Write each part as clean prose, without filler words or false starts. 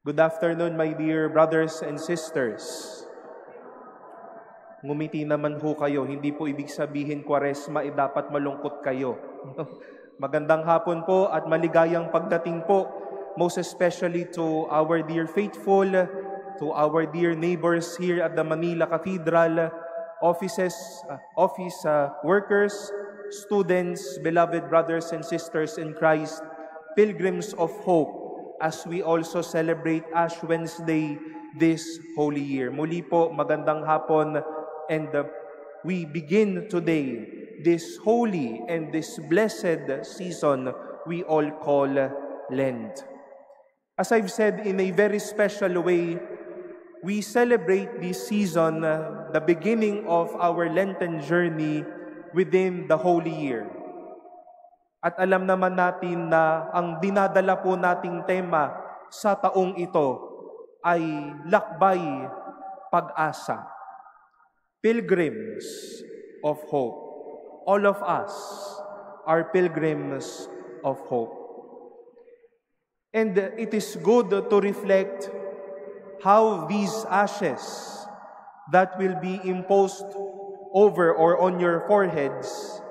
Good afternoon, my dear brothers and sisters. Ngumiti naman ho kayo, hindi po ibig sabihin Kwaresma dapat malungkot kayo. Magandang hapon po at maligayang pagdating po, most especially to our dear faithful, to our dear neighbors here at the Manila Cathedral, office workers, students, beloved brothers and sisters in Christ, pilgrims of hope, as we also celebrate Ash Wednesday this holy year. Muli po, magandang hapon, and we begin today this holy and this blessed season we all call Lent. As I've said, in a very special way, we celebrate this season, the beginning of our Lenten journey within the holy year. At alam naman natin na ang dinadala po nating tema sa taong ito ay lakbay pag-asa. Pilgrims of hope. All of us are pilgrims of hope. And it is good to reflect how these ashes that will be imposed over or on your foreheads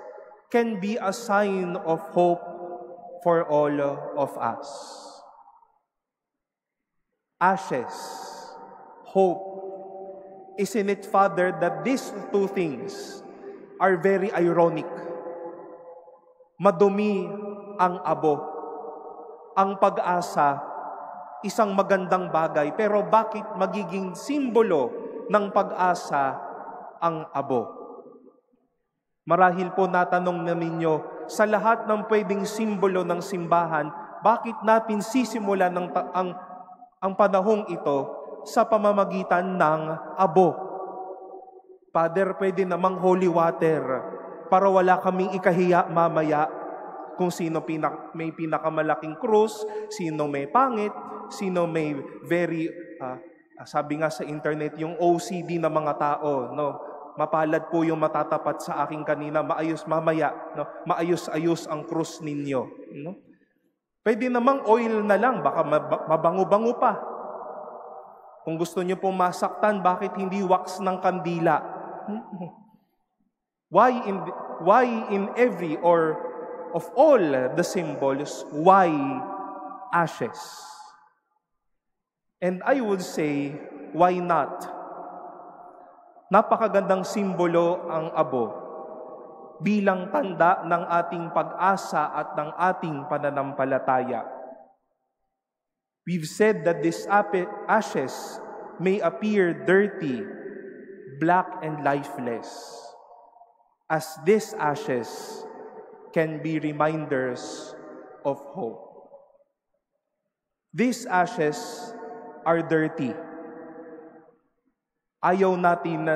can be a sign of hope for all of us. Ashes, hope. Isn't it, Father, that these two things are very ironic? Madumi ang abo. Ang pag-asa, isang magandang bagay, pero bakit magiging simbolo ng pag-asa ang abo? Marahil po natanong namin nyo, sa lahat ng pwedeng simbolo ng simbahan, bakit natin sisimulan ang panahong ito sa pamamagitan ng abo? Father, pwede namang holy water para wala kaming ikahiya mamaya kung sino may pinakamalaking krus, sino may pangit, sino may very, sabi nga sa internet, yung OCD na mga tao, no? Mapalad po yung matatapat sa aking kanina, maayos mamaya, no? Maayos-ayos ang krus ninyo. No? Pwede namang oil na lang, baka mabango-bango pa. Kung gusto nyo pong masaktan, bakit hindi wax ng kandila? Why in every or of all the symbols, why ashes? And I would say, why not? Napakagandang simbolo ang abo bilang tanda ng ating pag-asa at ng ating pananampalataya. We've said that these ashes may appear dirty, black, and lifeless, as these ashes can be reminders of hope. These ashes are dirty. Ayaw natin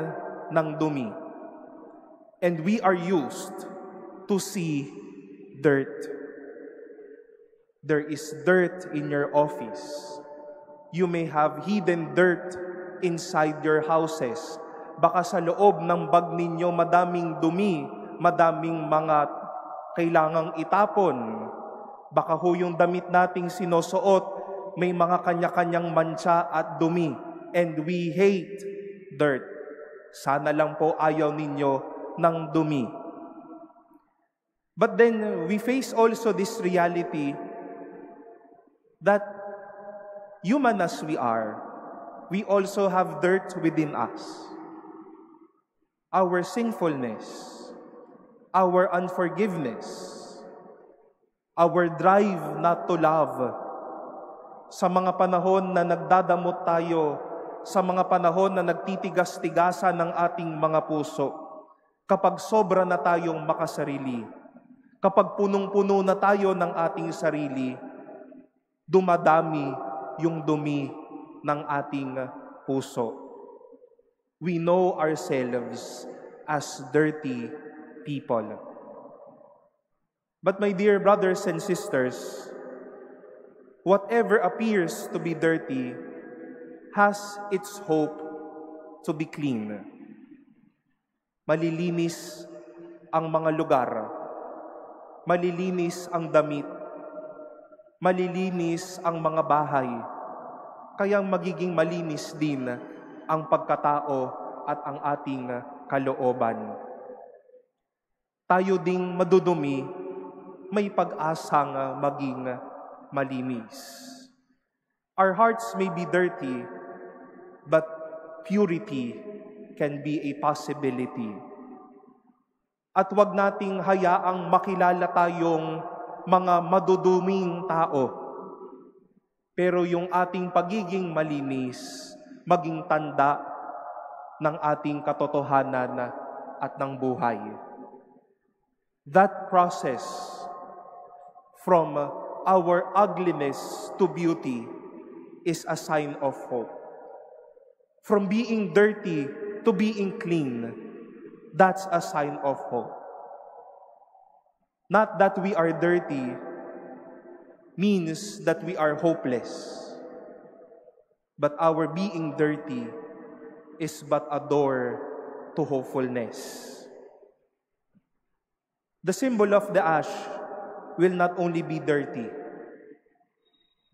ng dumi. And we are used to see dirt. There is dirt in your office. You may have hidden dirt inside your houses. Baka sa loob ng bag ninyo madaming dumi, madaming mga kailangang itapon. Baka ho yung damit nating sinusuot, may mga kanya-kanyang mancha at dumi. And we hate dirt. Sana lang po ayaw ninyo ng dumi. But then we face also this reality that human as we are, we also have dirt within us. Our sinfulness, our unforgiveness, our drive not to love. Sa mga panahon na nagdadamot tayo, sa mga panahon na nagtitigas-tigasan ng ating mga puso, kapag sobra na tayong makasarili, kapag punong-puno na tayo ng ating sarili, dumadami yung dumi ng ating puso. We know ourselves as dirty people. But my dear brothers and sisters, whatever appears to be dirty has its hope to be clean. Malilinis ang mga lugar, malilinis ang damit, malilinis ang mga bahay, kayang magiging malinis din ang pagkatao at ang ating kalooban. Tayo ding madudumi, may pag-asang maging malinis. Our hearts may be dirty, but purity can be a possibility. At huwag nating hayaang makilala tayong mga maduduming tao. Pero yung ating pagiging malinis, maging tanda ng ating katotohanan at ng buhay. That process from our ugliness to beauty is a sign of hope. From being dirty to being clean, that's a sign of hope. Not that we are dirty means that we are hopeless. But our being dirty is but a door to hopefulness. The symbol of the ash will not only be dirty,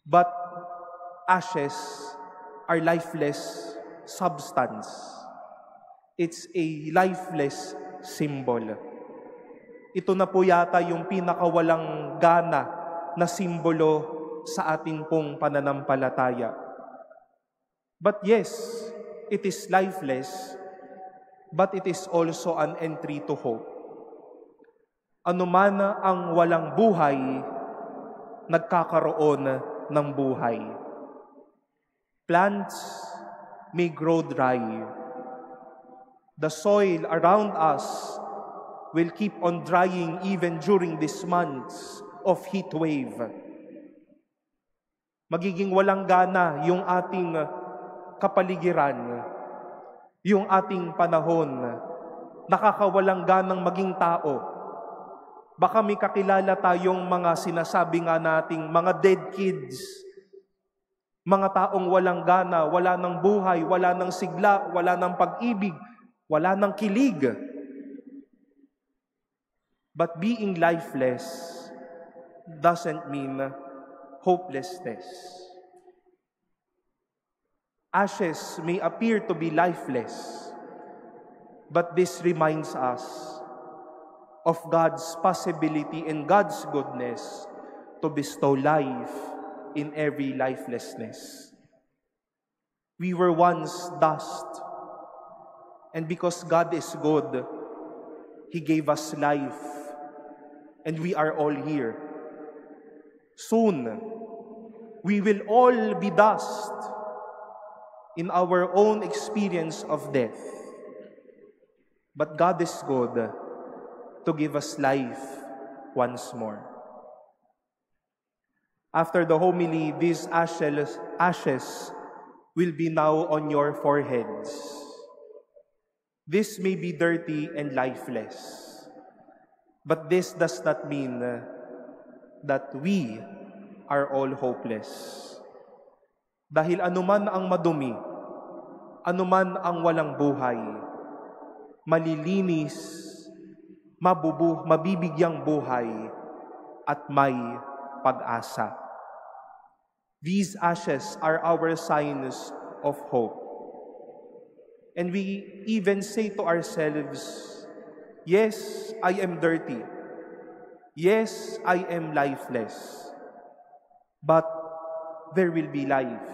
but ashes are lifeless substance. It's a lifeless symbol. Ito na po yata yung pinakawalang gana na simbolo sa ating pong pananampalataya. But yes, it is lifeless, but it is also an entry to hope. Anuman ang walang buhay, nagkakaroon ng buhay. Plants may grow dry. The soil around us will keep on drying even during these months of heat wave. Magiging walang gana yung ating kapaligiran, yung ating panahon, nakakawalang ganang maging tao. Baka may kakilala tayong mga sinasabi nga nating mga dead kids, mga taong walang gana, wala ng buhay, wala ng sigla, wala ng pag-ibig, wala ng kilig. But being lifeless doesn't mean hopelessness. Ashes may appear to be lifeless, but this reminds us of God's possibility and God's goodness to bestow life in every lifelessness. We were once dust, and because God is good, He gave us life, and we are all here. Soon, we will all be dust in our own experience of death. But God is good to give us life once more. After the homily, these ashes will be now on your foreheads. This may be dirty and lifeless, but this does not mean that we are all hopeless. Dahil anuman ang madumi, anuman ang walang buhay, malilinis, mabibigyang buhay, at may pag-asa. These ashes are our signs of hope. And we even say to ourselves, yes, I am dirty. Yes, I am lifeless. But there will be life.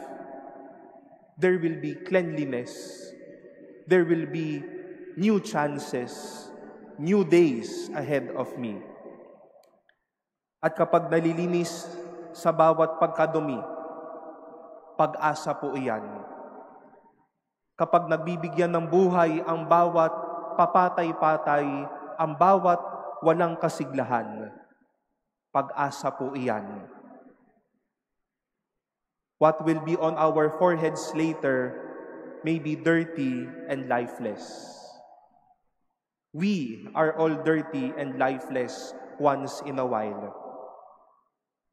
There will be cleanliness. There will be new chances, new days ahead of me. At kapag nalilinis sa bawat pagkadumi, pag-asa po iyan. Kapag nagbibigyan ng buhay ang bawat papatay-patay, ang bawat walang kasiglahan, pag-asa po iyan. What will be on our foreheads later may be dirty and lifeless. We are all dirty and lifeless once in a while.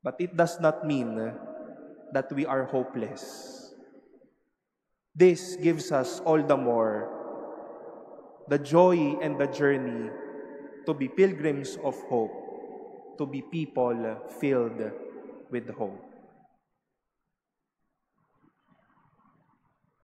But it does not mean that we are hopeless. This gives us all the more the joy and the journey to be pilgrims of hope, to be people filled with hope.